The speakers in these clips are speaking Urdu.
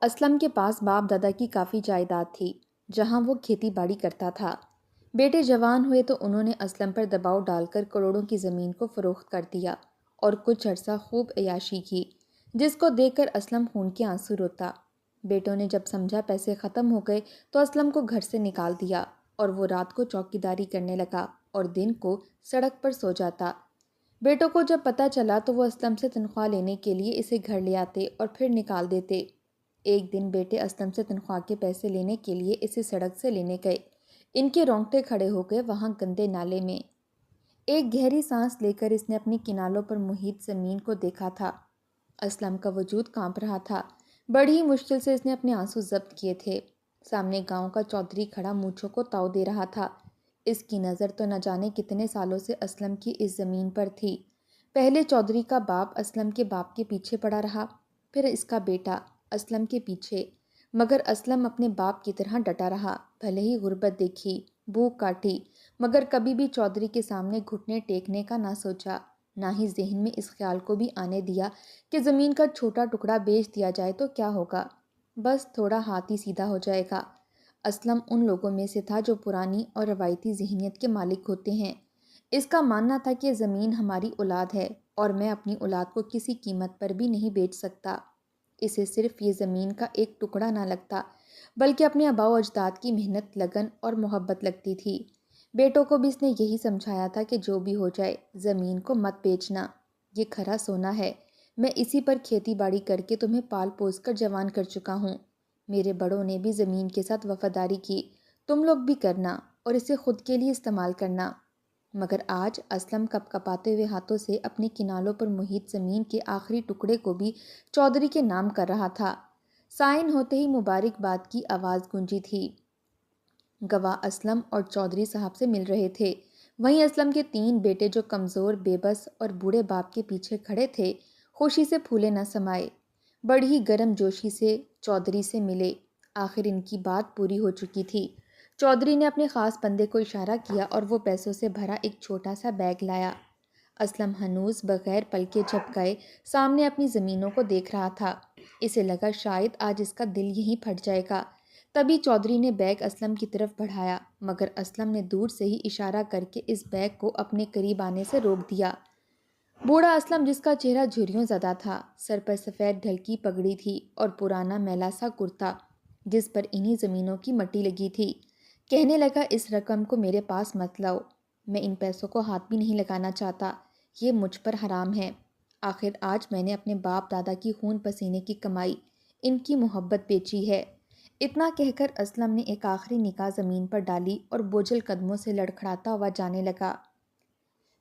اسلم کے پاس باپ دادا کی کافی جائیداد تھی جہاں وہ کھیتی باڑی کرتا تھا۔ بیٹے جوان ہوئے تو انہوں نے اسلم پر دباؤ ڈال کر کروڑوں کی زمین کو فروخت کر دیا اور کچھ عرصہ خوب عیاشی کی، جس کو دیکھ کر اسلم خون کے آنسو روتا۔ بیٹوں نے جب سمجھا پیسے ختم ہو گئے تو اسلم کو گھر سے نکال دیا اور وہ رات کو چوکیداری کرنے لگا اور دن کو سڑک پر سو جاتا۔ بیٹوں کو جب پتہ چلا تو وہ اسلم سے تنخواہ لینے کے لیے اسے گھر لے آتے اور پھر نکال دیتے۔ ایک دن بیٹے اسلم سے تنخواہ کے پیسے لینے کے لیے اسے سڑک سے لینے گئے۔ ان کے رونگٹے کھڑے ہو گئے وہاں گندے نالے میں۔ ایک گہری سانس لے کر اس نے اپنی کنالوں پر محیط زمین کو دیکھا تھا۔ اسلم کا وجود کانپ رہا تھا۔ بڑی ہی مشکل سے اس نے اپنے آنسو ضبط کیے تھے۔ سامنے گاؤں کا چودھری کھڑا مونچھوں کو تاؤ دے رہا تھا۔ اس کی نظر تو نہ جانے کتنے سالوں سے اسلم کی اس زمین پر تھی۔ پہلے چودھری کا باپ اسلم کے باپ کے پیچھے پڑا رہا، پھر اس کا بیٹا اسلم کے پیچھے، مگر اسلم اپنے باپ کی طرح ڈٹا رہا۔ بھلے ہی غربت دیکھی، بھوک کاٹی، مگر کبھی بھی چودھری کے سامنے گھٹنے ٹیکنے کا نہ سوچا، نہ ہی ذہن میں اس خیال کو بھی آنے دیا کہ زمین کا چھوٹا ٹکڑا بیچ دیا جائے تو کیا ہوگا، بس تھوڑا ہاتھ ہی سیدھا ہو جائے گا۔ اسلم ان لوگوں میں سے تھا جو پرانی اور روایتی ذہنیت کے مالک ہوتے ہیں۔ اس کا ماننا تھا کہ زمین ہماری اولاد ہے اور میں اپنی اولاد کو کسی قیمت پر بھی نہیں بیچ سکتا۔ اسے صرف یہ زمین کا ایک ٹکڑا نہ لگتا بلکہ اپنے آباء و اجداد کی محنت، لگن اور محبت لگتی تھی۔ بیٹوں کو بھی اس نے یہی سمجھایا تھا کہ جو بھی ہو جائے زمین کو مت بیچنا، یہ کھرا سونا ہے، میں اسی پر کھیتی باڑی کر کے تمہیں پال پوس کر جوان کر چکا ہوں۔ میرے بڑوں نے بھی زمین کے ساتھ وفاداری کی، تم لوگ بھی کرنا اور اسے خود کے لیے استعمال کرنا۔ مگر آج اسلم کپ کپاتے ہوئے ہاتھوں سے اپنے کنالوں پر محیط زمین کے آخری ٹکڑے کو بھی چودھری کے نام کر رہا تھا۔ سائن ہوتے ہی مبارکباد کی آواز گونجی تھی۔ گواہ اسلم اور چودھری صاحب سے مل رہے تھے۔ وہیں اسلم کے 3 بیٹے جو کمزور، بے بس اور بوڑھے باپ کے پیچھے کھڑے تھے، خوشی سے پھولے نہ سمائے۔ بڑی ہی گرم جوشی سے چودھری سے ملے۔ آخر ان کی بات پوری ہو چکی تھی۔ چودھری نے اپنے خاص بندے کو اشارہ کیا اور وہ پیسوں سے بھرا ایک چھوٹا سا بیگ لایا۔ اسلم ہنوز بغیر پلکے جھپکائے سامنے اپنی زمینوں کو دیکھ رہا تھا۔ اسے لگا شاید آج اس کا دل یہیں پھٹ جائے گا۔ تبھی چودھری نے بیگ اسلم کی طرف بڑھایا، مگر اسلم نے دور سے ہی اشارہ کر کے اس بیگ کو اپنے قریب آنے سے روک دیا۔ بوڑھا اسلم، جس کا چہرہ جھریوں زدہ تھا، سر پر سفید ڈھلکی پگڑی تھی اور پرانا میلا سا کرتا جس پر انہی زمینوں کی مٹی لگی تھی، کہنے لگا اس رقم کو میرے پاس مت لاؤ، میں ان پیسوں کو ہاتھ بھی نہیں لگانا چاہتا، یہ مجھ پر حرام ہے۔ آخر آج میں نے اپنے باپ دادا کی خون پسینے کی کمائی، ان کی محبت بیچی ہے۔ اتنا کہہ کر اسلم نے ایک آخری نگاہ زمین پر ڈالی اور بوجھل قدموں سے لڑکھڑاتا ہوا جانے لگا۔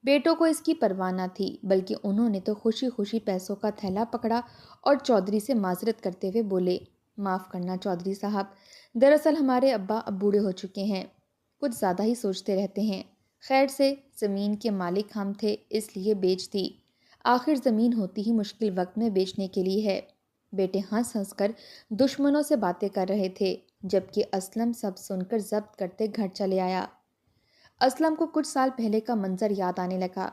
بیٹوں کو اس کی پرواہ نہ تھی، بلکہ انہوں نے تو خوشی خوشی پیسوں کا تھیلا پکڑا اور چودھری سے معذرت کرتے ہوئے بولے، معاف کرنا چودھری صاحب، دراصل ہمارے ابا اب بوڑھے ہو چکے ہیں، کچھ زیادہ ہی سوچتے رہتے ہیں، خیر سے زمین کے مالک ہم تھے اس لیے بیچ دی، آخر زمین ہوتی ہی مشکل وقت میں بیچنے کے لیے ہے۔ بیٹے ہنس ہنس کر دشمنوں سے باتیں کر رہے تھے، جبکہ اسلم سب سن کر ضبط کرتے گھر چلے آیا۔ اسلم کو کچھ سال پہلے کا منظر یاد آنے لگا۔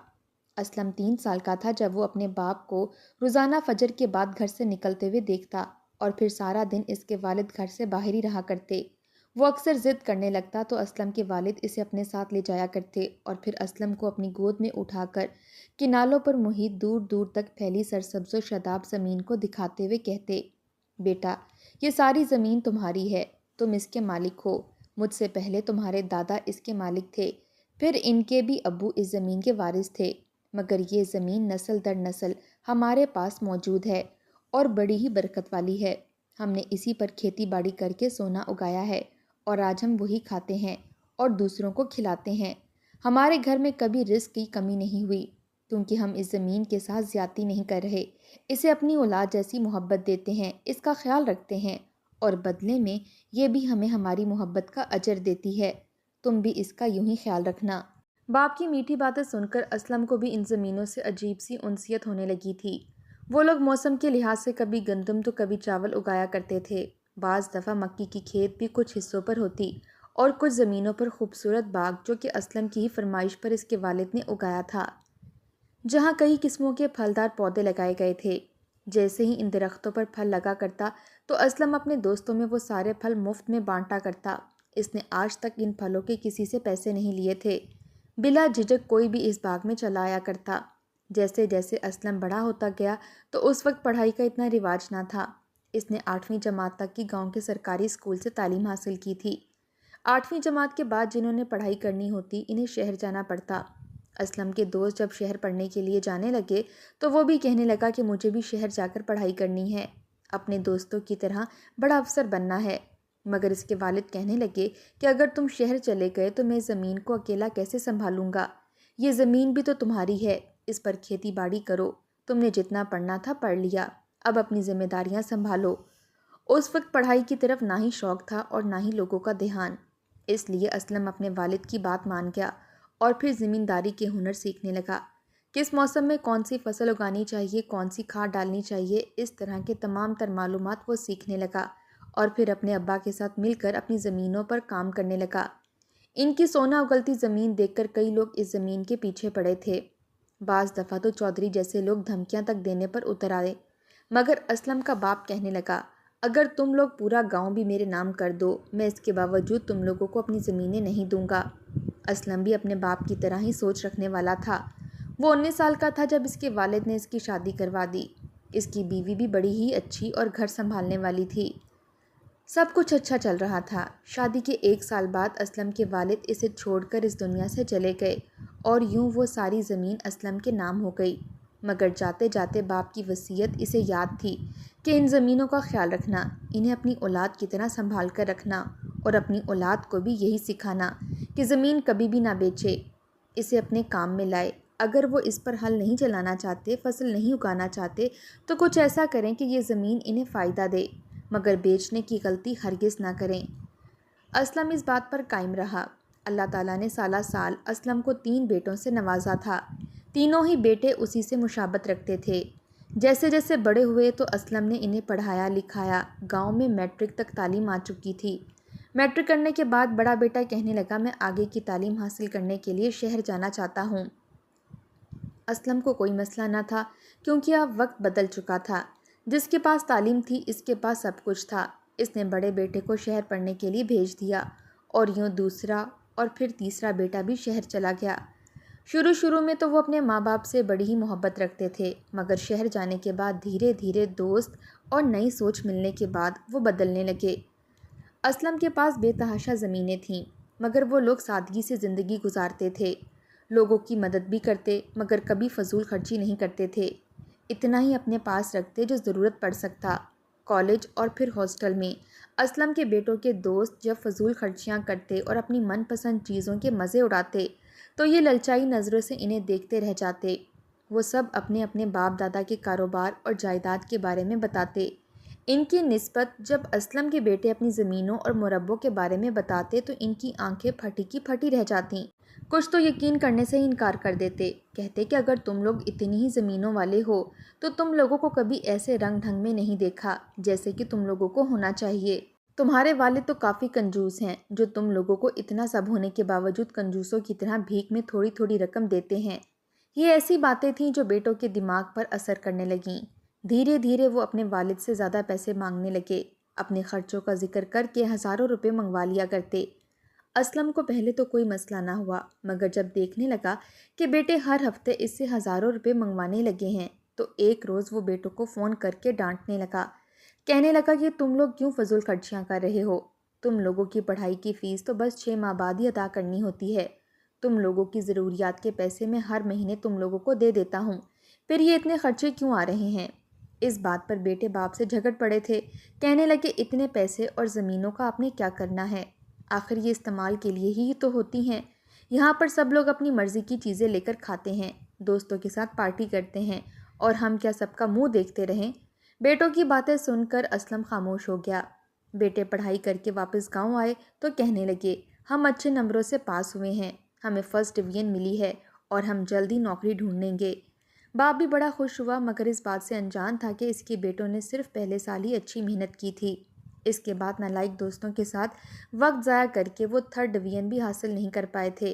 اسلم 3 سال کا تھا جب وہ اپنے باپ کو روزانہ فجر کے بعد گھر سے نکلتے ہوئے دیکھتا اور پھر سارا دن اس کے والد گھر سے باہر ہی رہا کرتے۔ وہ اکثر ضد کرنے لگتا تو اسلم کے والد اسے اپنے ساتھ لے جایا کرتے اور پھر اسلم کو اپنی گود میں اٹھا کر کنالوں پر محیط دور دور تک پھیلی سرسبز و شاداب زمین کو دکھاتے ہوئے کہتے، بیٹا یہ ساری زمین تمہاری ہے، تم اس کے مالک ہو، مجھ سے پہلے تمہارے دادا اس کے مالک تھے، پھر ان کے بھی ابو اس زمین کے وارث تھے، مگر یہ زمین نسل در نسل ہمارے پاس موجود ہے اور بڑی ہی برکت والی ہے۔ ہم نے اسی پر کھیتی باڑی کر کے سونا اگایا ہے اور آج ہم وہی کھاتے ہیں اور دوسروں کو کھلاتے ہیں۔ ہمارے گھر میں کبھی رزق کی کمی نہیں ہوئی، کیونکہ ہم اس زمین کے ساتھ زیادتی نہیں کر رہے، اسے اپنی اولاد جیسی محبت دیتے ہیں، اس کا خیال رکھتے ہیں اور بدلے میں یہ بھی ہمیں ہماری محبت کا اجر دیتی ہے، تم بھی اس کا یوں ہی خیال رکھنا۔ باپ کی میٹھی باتیں سن کر اسلم کو بھی ان زمینوں سے عجیب سی انسیت ہونے لگی تھی۔ وہ لوگ موسم کے لحاظ سے کبھی گندم تو کبھی چاول اگایا کرتے تھے، بعض دفعہ مکی کی کھیت بھی کچھ حصوں پر ہوتی اور کچھ زمینوں پر خوبصورت باغ جو کہ اسلم کی ہی فرمائش پر اس کے والد نے اگایا تھا، جہاں کئی قسموں کے پھلدار پودے لگائے گئے تھے۔ جیسے ہی ان درختوں پر پھل لگا کرتا تو اسلم اپنے دوستوں میں وہ سارے پھل مفت میں بانٹا کرتا۔ اس نے آج تک ان پھلوں کے کسی سے پیسے نہیں لیے تھے۔ بلا جھجک کوئی بھی اس باغ میں چلا آیا کرتا۔ جیسے جیسے اسلم بڑا ہوتا گیا تو اس وقت پڑھائی کا اتنا رواج نہ تھا۔ اس نے 8ویں جماعت تک کی گاؤں کے سرکاری اسکول سے تعلیم حاصل کی تھی۔ 8ویں جماعت کے بعد جنہوں نے پڑھائی کرنی ہوتی انہیں شہر جانا پڑتا۔ اسلم کے دوست جب شہر پڑھنے کے لیے جانے لگے تو وہ بھی کہنے لگا کہ مجھے بھی شہر جا کر پڑھائی کرنی ہے، اپنے دوستوں کی طرح بڑا افسر بننا ہے۔ مگر اس کے والد کہنے لگے کہ اگر تم شہر چلے گئے تو میں زمین کو اکیلا کیسے سنبھالوں گا؟ یہ زمین بھی تو تمہاری ہے، اس پر کھیتی باڑی کرو، تم نے جتنا پڑھنا تھا پڑھ لیا، اب اپنی ذمہ داریاں سنبھالو۔ اس وقت پڑھائی کی طرف نہ ہی شوق تھا اور نہ ہی لوگوں کا دھیان، اس لیے اسلم اپنے والد کی بات مان گیا اور پھر زمینداری کے ہنر سیکھنے لگا۔ کس موسم میں کون سی فصل اگانی چاہیے، کون سی کھاد ڈالنی چاہیے، اس طرح کے تمام تر معلومات وہ سیکھنے لگا اور پھر اپنے ابا کے ساتھ مل کر اپنی زمینوں پر کام کرنے لگا۔ ان کی سونا اگلتی زمین دیکھ کر کئی لوگ اس زمین کے پیچھے پڑے تھے۔ بعض دفعہ تو چودھری جیسے لوگ دھمکیاں تک دینے پر اتر آئے، مگر اسلم کا باپ کہنے لگا اگر تم لوگ پورا گاؤں بھی میرے نام کر دو میں اس کے باوجود تم لوگوں کو اپنی زمینیں نہیں دوں گا۔ اسلم بھی اپنے باپ کی طرح ہی سوچ رکھنے والا تھا۔ وہ 19 سال کا تھا جب اس کے والد نے اس کی شادی کروا دی۔ اس کی بیوی بھی بڑی ہی اچھی اور گھر سنبھالنے والی تھی۔ سب کچھ اچھا چل رہا تھا۔ شادی کے 1 سال بعد اسلم کے والد اسے چھوڑ کر اس دنیا سے چلے گئے اور یوں وہ ساری زمین اسلم کے نام ہو گئی۔ مگر جاتے جاتے باپ کی وصیت اسے یاد تھی کہ ان زمینوں کا خیال رکھنا، انہیں اپنی اولاد کی طرح سنبھال کر رکھنا اور اپنی اولاد کو بھی یہی سکھانا کہ زمین کبھی بھی نہ بیچے، اسے اپنے کام میں لائے۔ اگر وہ اس پر ہل نہیں چلانا چاہتے، فصل نہیں اگانا چاہتے تو کچھ ایسا کریں کہ یہ زمین انہیں فائدہ دے، مگر بیچنے کی غلطی ہرگز نہ کریں۔ اسلم اس بات پر قائم رہا۔ اللہ تعالیٰ نے سالہ سال اسلم کو 3 بیٹوں سے نوازا تھا۔ تینوں ہی بیٹے اسی سے مشابت رکھتے تھے۔ جیسے جیسے بڑے ہوئے تو اسلم نے انہیں پڑھایا لکھایا۔ گاؤں میں میٹرک تک تعلیم آ چکی تھی۔ میٹرک کرنے کے بعد بڑا بیٹا کہنے لگا میں آگے کی تعلیم حاصل کرنے کے لیے شہر جانا چاہتا ہوں۔ اسلم کو کوئی مسئلہ نہ تھا کیونکہ اب وقت بدل چکا تھا۔ جس کے پاس تعلیم تھی اس کے پاس سب کچھ تھا۔ اس نے بڑے بیٹے کو شہر پڑھنے کے لیے بھیج دیا اور یوں دوسرا اور پھر تیسرا بیٹا بھی شہر چلا گیا۔ شروع میں تو وہ اپنے ماں باپ سے بڑی ہی محبت رکھتے تھے، مگر شہر جانے کے بعد دھیرے دھیرے دوست اور نئی سوچ ملنے کے بعد وہ بدلنے لگے۔ اسلم کے پاس بے تحاشا زمینیں تھیں، مگر وہ لوگ سادگی سے زندگی گزارتے تھے۔ لوگوں کی مدد بھی کرتے مگر کبھی فضول خرچی نہیں کرتے تھے۔ اتنا ہی اپنے پاس رکھتے جو ضرورت پڑ سکتا۔ کالج اور پھر ہاسٹل میں اسلم کے بیٹوں کے دوست جب فضول خرچیاں کرتے اور اپنی من پسند چیزوں کے مزے اڑاتے تو یہ للچائی نظروں سے انہیں دیکھتے رہ جاتے۔ وہ سب اپنے اپنے باپ دادا کے کاروبار اور جائیداد کے بارے میں بتاتے۔ ان کی نسبت جب اسلم کے بیٹے اپنی زمینوں اور مربوں کے بارے میں بتاتے تو ان کی آنکھیں پھٹی کی پھٹی رہ جاتیں۔ کچھ تو یقین کرنے سے ہی انکار کر دیتے، کہتے کہ اگر تم لوگ اتنی ہی زمینوں والے ہو تو تم لوگوں کو کبھی ایسے رنگ ڈھنگ میں نہیں دیکھا جیسے کہ تم لوگوں کو ہونا چاہیے۔ تمہارے والد تو کافی کنجوس ہیں جو تم لوگوں کو اتنا سب ہونے کے باوجود کنجوسوں کی طرح بھیک میں تھوڑی تھوڑی رقم دیتے ہیں۔ یہ ایسی باتیں تھیں جو بیٹوں کے دماغ پر اثر کرنے لگیں۔ دھیرے دھیرے وہ اپنے والد سے زیادہ پیسے مانگنے لگے۔ اپنے خرچوں کا ذکر کر کے ہزاروں روپے منگوا لیا کرتے۔ اسلم کو پہلے تو کوئی مسئلہ نہ ہوا، مگر جب دیکھنے لگا کہ بیٹے ہر ہفتے اس سے ہزاروں روپے منگوانے لگے ہیں تو ایک روز وہ بیٹوں کو فون کر کے ڈانٹنے لگا۔ کہنے لگا کہ تم لوگ کیوں فضول خرچیاں کر رہے ہو؟ تم لوگوں کی پڑھائی کی فیس تو بس 6 ماہ بعد ہی ادا کرنی ہوتی ہے۔ تم لوگوں کی ضروریات کے پیسے میں ہر مہینے تم لوگوں کو دے دیتا ہوں، پھر یہ اتنے خرچے کیوں آ رہے ہیں؟ اس بات پر بیٹے باپ سے جھگڑ پڑے تھے۔ کہنے لگے اتنے پیسے اور زمینوں کا آپ نے کیا کرنا ہے؟ آخر یہ استعمال کے لیے ہی تو ہوتی ہیں۔ یہاں پر سب لوگ اپنی مرضی کی چیزیں لے کر کھاتے ہیں، دوستوں کے ساتھ پارٹی کرتے ہیں، اور ہم کیا سب کا منہ دیکھتے رہیں؟ بیٹوں کی باتیں سن کر اسلم خاموش ہو گیا۔ بیٹے پڑھائی کر کے واپس گاؤں آئے تو کہنے لگے ہم اچھے نمبروں سے پاس ہوئے ہیں، ہمیں فرسٹ ڈویژن ملی ہے اور ہم جلدی نوکری ڈھونڈیں گے۔ باپ بھی بڑا خوش ہوا، مگر اس بات سے انجان تھا کہ اس کے بیٹوں نے صرف پہلے سال ہی اچھی محنت کی تھی۔ اس کے بعد نالائق دوستوں کے ساتھ وقت ضائع کر کے وہ 3rd ڈویژن بھی حاصل نہیں کر پائے تھے۔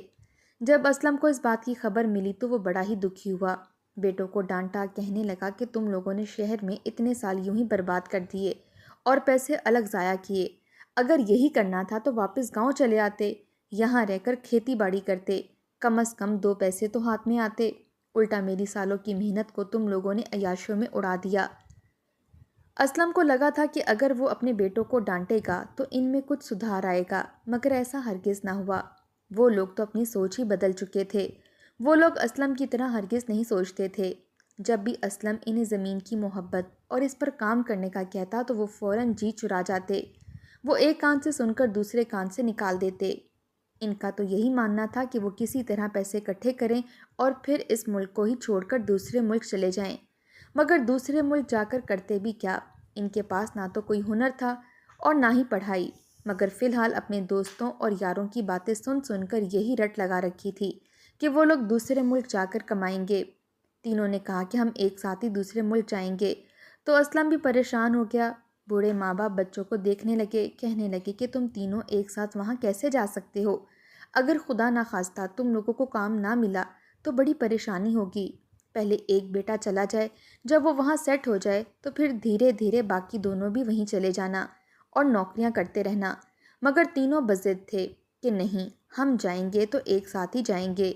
جب اسلم کو اس بات کی خبر ملی تو وہ بڑا ہی دکھی ہوا۔ بیٹوں کو ڈانٹا، کہنے لگا کہ تم لوگوں نے شہر میں اتنے سال یوں ہی برباد کر دیے اور پیسے الگ ضائع کیے۔ اگر یہی کرنا تھا تو واپس گاؤں چلے آتے، یہاں رہ کر کھیتی باڑی کرتے، کم از کم 2 پیسے تو ہاتھ میں آتے۔ الٹا میری سالوں کی محنت کو تم لوگوں نے عیاشیوں میں اڑا دیا۔ اسلم کو لگا تھا کہ اگر وہ اپنے بیٹوں کو ڈانٹے گا تو ان میں کچھ سدھار آئے گا، مگر ایسا ہرگز نہ ہوا۔ وہ لوگ تو اپنی سوچ ہی بدل چکے تھے۔ وہ لوگ اسلم کی طرح ہرگز نہیں سوچتے تھے۔ جب بھی اسلم انہیں زمین کی محبت اور اس پر کام کرنے کا کہتا تو وہ فوراً جی چرا جاتے۔ وہ ایک کان سے سن کر دوسرے کان سے نکال دیتے۔ ان کا تو یہی ماننا تھا کہ وہ کسی طرح پیسے اکٹھے کریں اور پھر اس ملک کو ہی چھوڑ کر دوسرے ملک چلے جائیں۔ مگر دوسرے ملک جا کر کرتے بھی کیا؟ ان کے پاس نہ تو کوئی ہنر تھا اور نہ ہی پڑھائی، مگر فی الحال اپنے دوستوں اور یاروں کی باتیں سن سن کر یہی رٹ لگا رکھی تھی کہ وہ لوگ دوسرے ملک جا کر کمائیں گے۔ تینوں نے کہا کہ ہم ایک ساتھ ہی دوسرے ملک جائیں گے، تو اسلم بھی پریشان ہو گیا۔ بوڑھے ماں باپ بچوں کو دیکھنے لگے، کہنے لگے کہ تم تینوں ایک ساتھ وہاں کیسے جا سکتے ہو؟ اگر خدا نہ خواستہ تم لوگوں کو کام نہ ملا تو بڑی پریشانی ہوگی۔ پہلے ایک بیٹا چلا جائے، جب وہ وہاں سیٹ ہو جائے تو پھر دھیرے دھیرے باقی دونوں بھی وہیں چلے جانا اور نوکریاں کرتے رہنا۔ مگر تینوں بضد تھے کہ نہیں، ہم جائیں گے تو ایک ساتھ ہی جائیں گے۔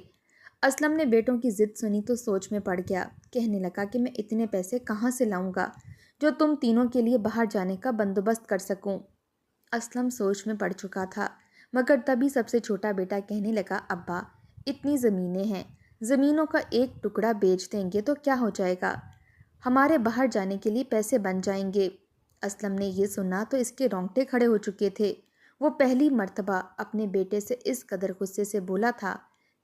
اسلم نے بیٹوں کی ضد سنی تو سوچ میں پڑ گیا، کہنے لگا کہ میں اتنے پیسے کہاں سے لاؤں گا جو تم تینوں کے لیے باہر جانے کا بندوبست کر سکوں۔ اسلم سوچ میں پڑ چکا تھا، مگر تبھی سب سے چھوٹا بیٹا کہنے لگا، ابا اتنی زمینیں ہیں، زمینوں کا ایک ٹکڑا بیچ دیں گے تو کیا ہو جائے گا؟ ہمارے باہر جانے کے لیے پیسے بن جائیں گے۔ اسلم نے یہ سنا تو اس کے رونگٹے کھڑے ہو چکے تھے۔ وہ پہلی مرتبہ اپنے بیٹے سے اس قدر غصے سے بولا تھا۔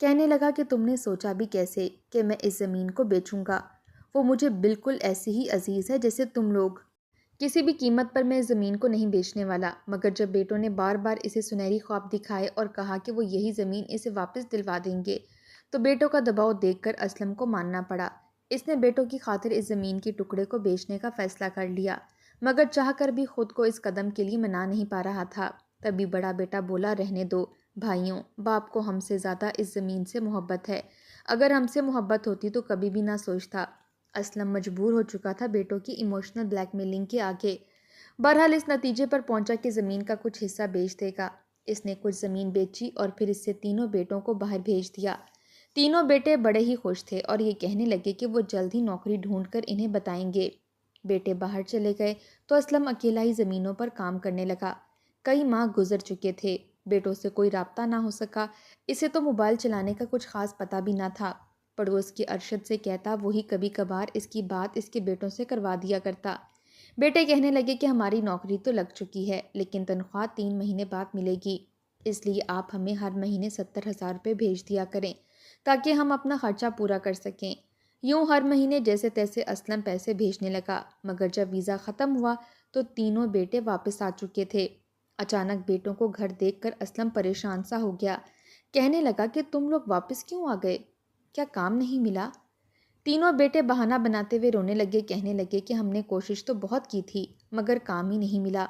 کہنے لگا کہ تم نے سوچا بھی کیسے کہ میں اس زمین کو بیچوں گا؟ وہ مجھے بالکل ایسی ہی عزیز ہے جیسے تم لوگ۔ کسی بھی قیمت پر میں اس زمین کو نہیں بیچنے والا۔ مگر جب بیٹوں نے بار بار اسے سنہری خواب دکھائے اور کہا کہ وہ یہی زمین اسے واپس دلوا دیں گے، تو بیٹوں کا دباؤ دیکھ کر اسلم کو ماننا پڑا۔ اس نے بیٹوں کی خاطر اس زمین کے ٹکڑے کو بیچنے کا فیصلہ کر لیا، مگر چاہ کر بھی خود کو اس قدم کے لیے منا نہیں پا رہا تھا۔ تبھی بڑا بیٹا بولا، رہنے دو بھائیوں، باپ کو ہم سے زیادہ اس زمین سے محبت ہے۔ اگر ہم سے محبت ہوتی تو کبھی بھی نہ سوچتا۔ اسلم مجبور ہو چکا تھا بیٹوں کی ایموشنل بلیک میلنگ کے آگے۔ بہرحال اس نتیجے پر پہنچا کہ زمین کا کچھ حصہ بیچ دے گا۔ اس نے کچھ زمین بیچی اور پھر اس سے تینوں بیٹوں کو باہر بھیج دیا۔ تینوں بیٹے بڑے ہی خوش تھے اور یہ کہنے لگے کہ وہ جلد ہی نوکری ڈھونڈ کر انہیں بتائیں گے۔ بیٹے باہر چلے گئے تو اسلم اکیلا ہی زمینوں پر کام کرنے لگا۔ کئی ماہ گزر چکے تھے، بیٹوں سے کوئی رابطہ نہ ہو سکا۔ اسے تو موبائل چلانے کا کچھ خاص پتہ بھی نہ تھا۔ پڑوس کی ارشد سے کہتا، وہی کبھی کبھار اس کی بات اس کے بیٹوں سے کروا دیا کرتا۔ بیٹے کہنے لگے کہ ہماری نوکری تو لگ چکی ہے، لیکن تنخواہ 3 مہینے بعد ملے گی، اس لیے آپ ہمیں ہر مہینے 70,000 روپے بھیج دیا کریں تاکہ ہم اپنا خرچہ پورا کر سکیں۔ یوں ہر مہینے جیسے تیسے اسلم پیسے بھیجنے لگا، مگر جب ویزا ختم ہوا تو تینوں بیٹے واپس آ چکے تھے۔ اچانک بیٹوں کو گھر دیکھ کر اسلم پریشان سا ہو گیا، کہنے لگا کہ تم لوگ واپس کیوں آ گئے؟ کیا کام نہیں ملا؟ تینوں بیٹے بہانہ بناتے ہوئے رونے لگے، کہنے لگے کہ ہم نے کوشش تو بہت کی تھی مگر کام ہی نہیں ملا،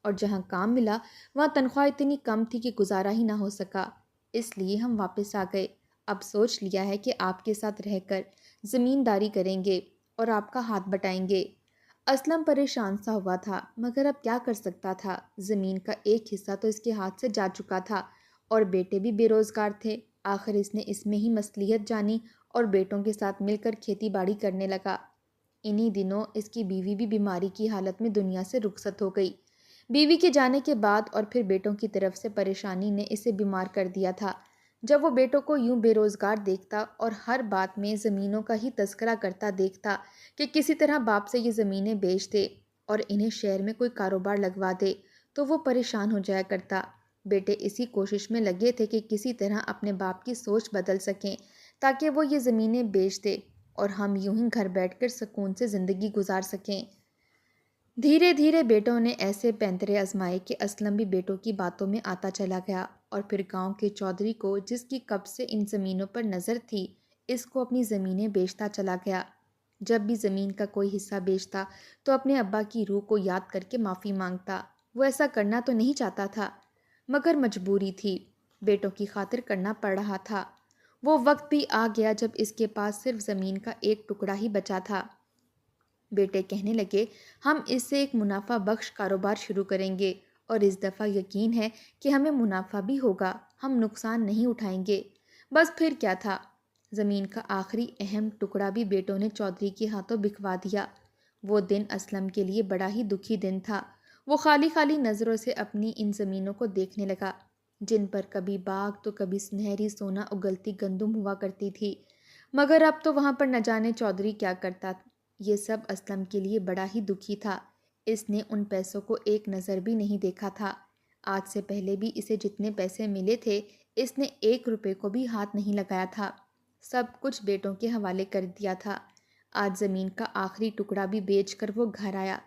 اور جہاں کام ملا وہاں تنخواہ اتنی کم تھی کہ گزارا ہی نہ ہو سکا، اس لیے ہم واپس آ گئے۔ اب سوچ لیا ہے کہ آپ کے ساتھ رہ کر زمینداری کریں گے اور آپ کا ہاتھ بٹائیں گے۔ اسلم پریشان سا ہوا تھا، مگر اب کیا کر سکتا تھا؟ زمین کا ایک حصہ تو اس کے ہاتھ سے جا چکا تھا اور بیٹے بھی بے روزگار تھے۔ آخر اس نے اس میں ہی مصلحت جانی اور بیٹوں کے ساتھ مل کر کھیتی باڑی کرنے لگا۔ انہی دنوں اس کی بیوی بھی بیماری کی حالت میں دنیا سے رخصت ہو گئی۔ بیوی کے جانے کے بعد اور پھر بیٹوں کی طرف سے پریشانی نے اسے بیمار کر دیا تھا۔ جب وہ بیٹوں کو یوں بے روزگار دیکھتا اور ہر بات میں زمینوں کا ہی تذکرہ کرتا دیکھتا کہ کسی طرح باپ سے یہ زمینیں بیچ دے اور انہیں شہر میں کوئی کاروبار لگوا دے، تو وہ پریشان ہو جایا کرتا۔ بیٹے اسی کوشش میں لگے تھے کہ کسی طرح اپنے باپ کی سوچ بدل سکیں تاکہ وہ یہ زمینیں بیچ دے اور ہم یوں ہی گھر بیٹھ کر سکون سے زندگی گزار سکیں۔ دھیرے دھیرے بیٹوں نے ایسے پینترے آزمائے کہ اسلم بھی بیٹوں کی باتوں میں آتا چلا گیا، اور پھر گاؤں کے چودھری کو، جس کی کب سے ان زمینوں پر نظر تھی، اس کو اپنی زمینیں بیچتا چلا گیا۔ جب بھی زمین کا کوئی حصہ بیچتا تو اپنے ابا کی روح کو یاد کر کے معافی مانگتا۔ وہ ایسا کرنا تو نہیں چاہتا تھا، مگر مجبوری تھی، بیٹوں کی خاطر کرنا پڑ رہا تھا۔ وہ وقت بھی آ گیا جب اس کے پاس صرف زمین کا ایک ٹکڑا ہی بچا تھا۔ بیٹے کہنے لگے، ہم اس سے ایک منافع بخش کاروبار شروع کریں گے اور اس دفعہ یقین ہے کہ ہمیں منافع بھی ہوگا، ہم نقصان نہیں اٹھائیں گے۔ بس پھر کیا تھا، زمین کا آخری اہم ٹکڑا بھی بیٹوں نے چودھری کے ہاتھوں بکوا دیا۔ وہ دن اسلم کے لیے بڑا ہی دکھی دن تھا۔ وہ خالی خالی نظروں سے اپنی ان زمینوں کو دیکھنے لگا، جن پر کبھی باغ تو کبھی سنہری سونا اگلتی گندم ہوا کرتی تھی، مگر اب تو وہاں پر نہ جانے چودھری کیا کرتا۔ یہ سب اسلم کے لیے بڑا ہی دکھی تھا۔ اس نے ان پیسوں کو ایک نظر بھی نہیں دیکھا تھا۔ آج سے پہلے بھی اسے جتنے پیسے ملے تھے، اس نے 1 روپے کو بھی ہاتھ نہیں لگایا تھا، سب کچھ بیٹوں کے حوالے کر دیا تھا۔ آج زمین کا آخری ٹکڑا بھی بیچ کر وہ گھر آیا۔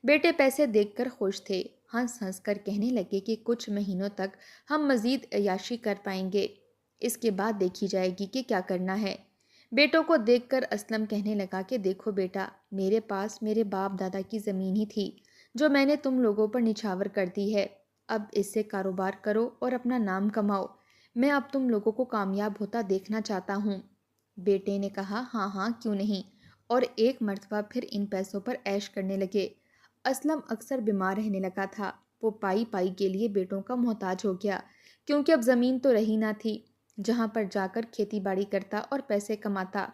بیٹے پیسے دیکھ کر خوش تھے، ہنس ہنس کر کہنے لگے کہ کچھ مہینوں تک ہم مزید عیاشی کر پائیں گے، اس کے بعد دیکھی جائے گی کہ کیا کرنا ہے۔ بیٹوں کو دیکھ کر اسلم کہنے لگا کہ دیکھو بیٹا، میرے پاس میرے باپ دادا کی زمین ہی تھی جو میں نے تم لوگوں پر نچھاور کر دی ہے۔ اب اس سے کاروبار کرو اور اپنا نام کماؤ، میں اب تم لوگوں کو کامیاب ہوتا دیکھنا چاہتا ہوں۔ بیٹے نے کہا، ہاں ہاں کیوں نہیں، اور ایک مرتبہ پھر ان پیسوں پر عیش کرنے لگے۔ اسلم اکثر بیمار رہنے لگا تھا۔ وہ پائی پائی کے لیے بیٹوں کا محتاج ہو گیا، کیونکہ اب زمین تو رہی نہ تھی جہاں پر جا کر کھیتی باڑی کرتا اور پیسے کماتا۔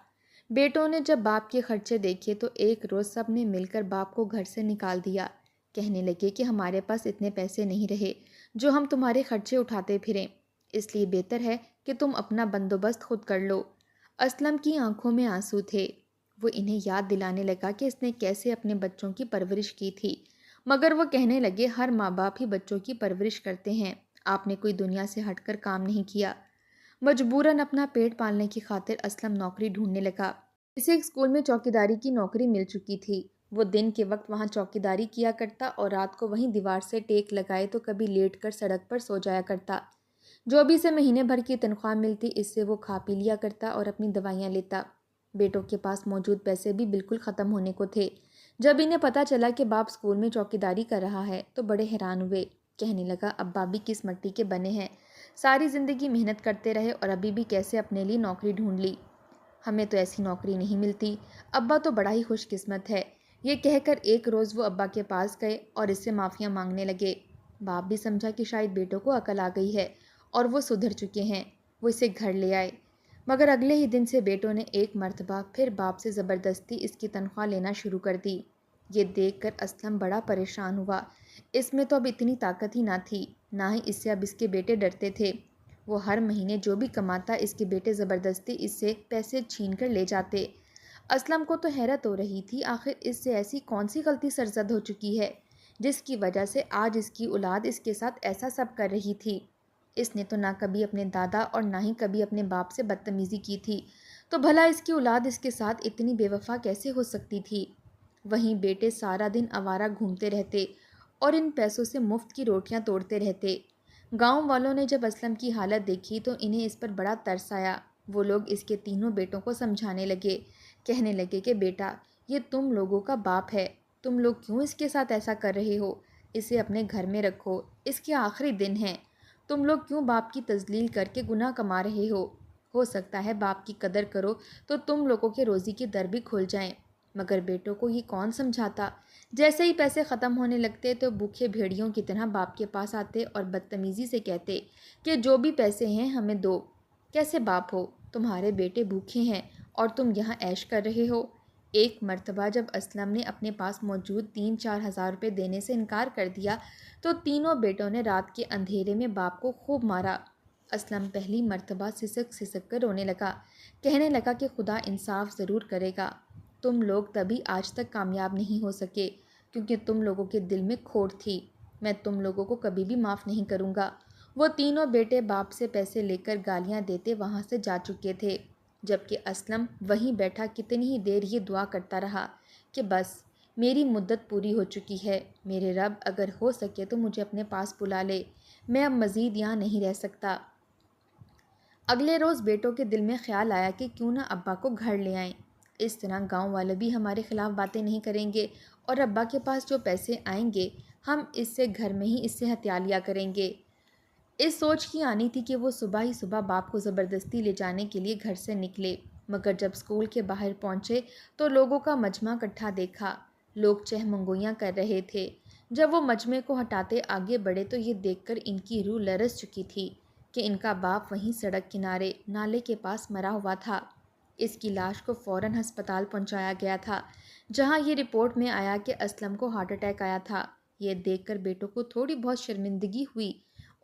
بیٹوں نے جب باپ کے خرچے دیکھے تو ایک روز سب نے مل کر باپ کو گھر سے نکال دیا۔ کہنے لگے کہ ہمارے پاس اتنے پیسے نہیں رہے جو ہم تمہارے خرچے اٹھاتے پھریں، اس لیے بہتر ہے کہ تم اپنا بندوبست خود کر لو۔ اسلم کی آنکھوں میں آنسو تھے۔ وہ انہیں یاد دلانے لگا کہ اس نے کیسے اپنے بچوں کی پرورش کی تھی، مگر وہ کہنے لگے، ہر ماں باپ ہی بچوں کی پرورش کرتے ہیں، آپ نے کوئی دنیا سے ہٹ کر کام نہیں کیا۔ مجبوراً اپنا پیٹ پالنے کی خاطر اسلم نوکری ڈھونڈنے لگا۔ اسے ایک اسکول میں چوکیداری کی نوکری مل چکی تھی۔ وہ دن کے وقت وہاں چوکیداری کیا کرتا اور رات کو وہیں دیوار سے ٹیک لگائے تو کبھی لیٹ کر سڑک پر سو جایا کرتا۔ جو بھی اسے مہینے بھر کی تنخواہ ملتی، اس سے وہ کھا پی لیا کرتا اور اپنی دوائیاں لیتا۔ بیٹوں کے پاس موجود پیسے بھی بالکل ختم ہونے کو تھے۔ جب انہیں پتہ چلا کہ باپ اسکول میں چوکیداری کر رہا ہے تو بڑے حیران ہوئے۔ کہنے لگا، ابا بھی کس مٹی کے بنے ہیں، ساری زندگی محنت کرتے رہے اور ابھی بھی کیسے اپنے لیے نوکری ڈھونڈ لی، ہمیں تو ایسی نوکری نہیں ملتی، ابا تو بڑا ہی خوش قسمت ہے۔ یہ کہہ کر ایک روز وہ ابا کے پاس گئے اور اس سے معافیاں مانگنے لگے۔ باپ بھی سمجھا کہ شاید بیٹوں کو عقل آ گئی ہے اور وہ سدھر چکے ہیں، وہ اسے گھر لے آئے، مگر اگلے ہی دن سے بیٹوں نے ایک مرتبہ پھر باپ سے زبردستی اس کی تنخواہ لینا شروع کر دی۔ یہ دیکھ کر اسلم بڑا پریشان ہوا، اس میں تو اب اتنی طاقت ہی نہ تھی، نہ ہی اس سے اب اس کے بیٹے ڈرتے تھے۔ وہ ہر مہینے جو بھی کماتا اس کے بیٹے زبردستی اس سے پیسے چھین کر لے جاتے۔ اسلم کو تو حیرت ہو رہی تھی، آخر اس سے ایسی کون سی غلطی سرزد ہو چکی ہے جس کی وجہ سے آج اس کی اولاد اس کے ساتھ ایسا سب کر رہی تھی۔ اس نے تو نہ کبھی اپنے دادا اور نہ ہی کبھی اپنے باپ سے بدتمیزی کی تھی، تو بھلا اس کی اولاد اس کے ساتھ اتنی بے وفا کیسے ہو سکتی تھی؟ وہیں بیٹے سارا دن آوارہ گھومتے رہتے اور ان پیسوں سے مفت کی روٹیاں توڑتے رہتے۔ گاؤں والوں نے جب اسلم کی حالت دیکھی تو انہیں اس پر بڑا ترس آیا۔ وہ لوگ اس کے تینوں بیٹوں کو سمجھانے لگے، کہنے لگے کہ بیٹا، یہ تم لوگوں کا باپ ہے، تم لوگ کیوں اس کے ساتھ ایسا کر رہے ہو؟ اسے اپنے گھر میں رکھو، اس کے آخری دن ہیں، تم لوگ کیوں باپ کی تذلیل کر کے گناہ کما رہے ہو سکتا ہے باپ کی قدر کرو تو تم لوگوں کے روزی کے در بھی کھل جائیں۔ مگر بیٹوں کو یہ کون سمجھاتا؟ جیسے ہی پیسے ختم ہونے لگتے تو بھوکے بھیڑیوں کی طرح باپ کے پاس آتے اور بدتمیزی سے کہتے کہ جو بھی پیسے ہیں ہمیں دو۔ کیسے باپ ہو، تمہارے بیٹے بھوکے ہیں اور تم یہاں عیش کر رہے ہو۔ ایک مرتبہ جب اسلم نے اپنے پاس موجود 3-4 ہزار روپے دینے سے انکار کر دیا تو تینوں بیٹوں نے رات کے اندھیرے میں باپ کو خوب مارا۔ اسلم پہلی مرتبہ سسک سسک کر رونے لگا، کہنے لگا کہ خدا انصاف ضرور کرے گا، تم لوگ تبھی آج تک کامیاب نہیں ہو سکے کیونکہ تم لوگوں کے دل میں کھوٹ تھی، میں تم لوگوں کو کبھی بھی معاف نہیں کروں گا۔ وہ تینوں بیٹے باپ سے پیسے لے کر گالیاں دیتے وہاں سے جا چکے تھے، جبکہ اسلم وہیں بیٹھا کتنی ہی دیر یہ دعا کرتا رہا کہ بس میری مدت پوری ہو چکی ہے، میرے رب اگر ہو سکے تو مجھے اپنے پاس بلا لے، میں اب مزید یہاں نہیں رہ سکتا۔ اگلے روز بیٹوں کے دل میں خیال آیا کہ کیوں نہ ابا کو گھر لے آئیں، اس طرح گاؤں والے بھی ہمارے خلاف باتیں نہیں کریں گے اور ابا کے پاس جو پیسے آئیں گے ہم اس سے گھر میں ہی اس سے ہتھیار لیا کریں گے۔ اس سوچ کی آنی تھی کہ وہ صبح ہی صبح باپ کو زبردستی لے جانے کے لیے گھر سے نکلے، مگر جب اسکول کے باہر پہنچے تو لوگوں کا مجمع اکٹھا دیکھا۔ لوگ چہمنگویاں کر رہے تھے۔ جب وہ مجمع کو ہٹاتے آگے بڑھے تو یہ دیکھ کر ان کی روح لرز چکی تھی کہ ان کا باپ وہیں سڑک کنارے نالے کے پاس مرا ہوا تھا۔ اس کی لاش کو فوراً ہسپتال پہنچایا گیا تھا، جہاں یہ رپورٹ میں آیا کہ اسلم کو ہارٹ اٹیک آیا تھا۔ یہ دیکھ کر بیٹوں کو تھوڑی بہت شرمندگی ہوئی۔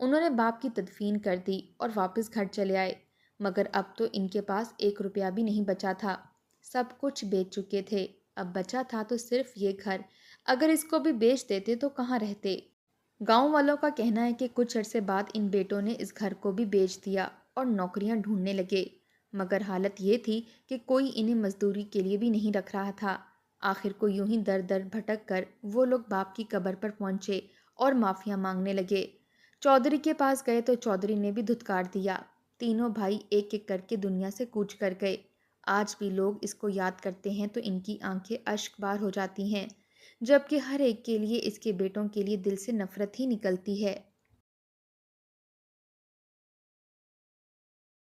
انہوں نے باپ کی تدفین کر دی اور واپس گھر چلے آئے، مگر اب تو ان کے پاس 1 روپیہ بھی نہیں بچا تھا۔ سب کچھ بیچ چکے تھے، اب بچا تھا تو صرف یہ گھر۔ اگر اس کو بھی بیچ دیتے تو کہاں رہتے؟ گاؤں والوں کا کہنا ہے کہ کچھ عرصے بعد ان بیٹوں نے اس گھر کو بھی بیچ دیا اور نوکریاں ڈھونڈنے لگے، مگر حالت یہ تھی کہ کوئی انہیں مزدوری کے لیے بھی نہیں رکھ رہا تھا۔ آخر کو یوں ہی در در بھٹک کر وہ لوگ باپ کی قبر پر پہنچے اور معافیا مانگنے لگے۔ چودھری کے پاس گئے تو چودھری نے بھی دھتکار دیا۔ تینوں بھائی ایک ایک کر کے دنیا سے کوچ کر گئے۔ آج بھی لوگ اس کو یاد کرتے ہیں تو ان کی آنکھیں اشک بار ہو جاتی ہیں، جبکہ ہر ایک کے لیے اس کے بیٹوں کے لیے دل سے نفرت ہی نکلتی ہے۔